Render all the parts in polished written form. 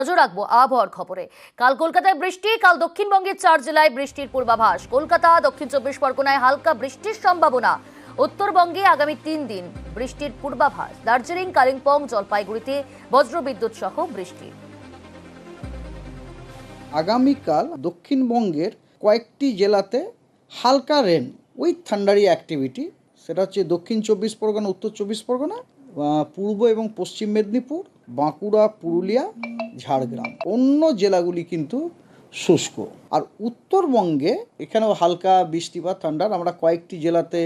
নজর রাখবো আবহাওয়ার খবরে। কাল কলকাতায় বৃষ্টি, কাল দক্ষিণবঙ্গের 4 জেলায় বৃষ্টির পূর্বাভাস। কলকাতা, দক্ষিণ 24 পরগনায় হালকা বৃষ্টির সম্ভাবনা। উত্তরবঙ্গে আগামী 3 দিন বৃষ্টির পূর্বাভাস। দার্জিলিং, কালিম্পং, জলপাইগুড়িতে বজ্রবিদ্যুৎ সহ বৃষ্টি। আগামীকাল দক্ষিণবঙ্গের কয়েকটি জেলাতে হালকা রেন উইথ থান্ডারি অ্যাক্টিভিটি, সেটা হচ্ছে দক্ষিণ 24 পরগনা, উত্তর 24 পরগনা, পূর্ব এবং পশ্চিম মেদিনীপুর, বাঁকুড়া, পুরুলিয়া, ঝাড়গ্রাম। অন্য জেলাগুলি কিন্তু শুষ্ক। আর উত্তরবঙ্গে এখানেও হালকা বৃষ্টিপাত ঠান্ডার আমরা কয়েকটি জেলাতে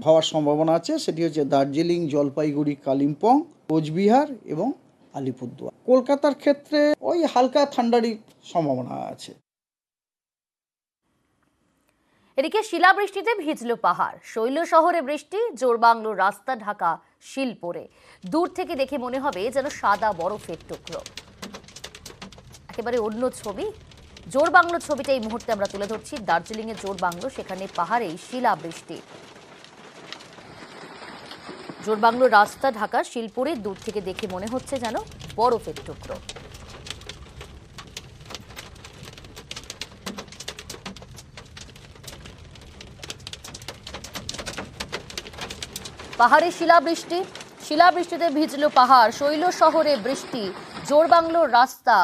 হওয়ার সম্ভাবনা আছে। সেটি হচ্ছে দার্জিলিং, জলপাইগুড়ি, কালিম্পং, কোচবিহার এবং আলিপুরদুয়ার। কলকাতার ক্ষেত্রে ওই হালকা ঠান্ডারই সম্ভাবনা আছে। এদিকে শিলাবৃষ্টিতে ভিজল পাহাড়, শৈল শহরে বৃষ্টি, জোর বাংলো রাস্তা ঢাকা শিলপরে। দূর থেকে দেখে মনে হবে যেন সাদা বরফের টুকরো। একেবারে অন্য ছবি, জোর বাংলো ছবিটা এই মুহূর্তে আমরা তুলে ধরছি। দার্জিলিং এর জোর বাংলো, সেখানে পাহাড়ে শিলাবৃষ্টি। জোর বাংলো রাস্তা ঢাকা শিলপুরে, দূর থেকে দেখে মনে হচ্ছে যেন বরফের টুকরো। পাহাড়ে শিলাবৃষ্টি, শিলাবৃষ্টিতে ভিজল পাহাড়, শৈল শহরে বৃষ্টি, জোর বাংলোর রাস্তা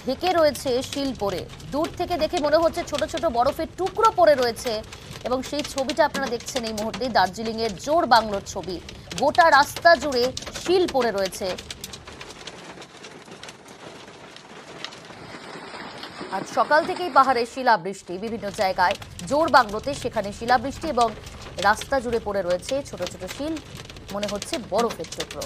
ঢেকে রয়েছে শিলপরে। দূর থেকে দেখে মনে হচ্ছে ছোট ছোট বরফের টুকরো পড়ে রয়েছে। এবং সেই ছবিটা আপনারা দেখছেন এই মুহূর্তে দার্জিলিং এর জোর বাংলোর ছবি। গোটা রাস্তা জুড়ে শিল পড়ে রয়েছে। আজ সকাল থেকেই পাহাড়ে শিলাবৃষ্টি, বিভিন্ন জায়গায় জোর বাংলোতে সেখানে শিলাবৃষ্টি এবং রাস্তা জুড়ে পড়ে রয়েছে ছোট ছোট শিল, মনে হচ্ছে বরফের টুকরো।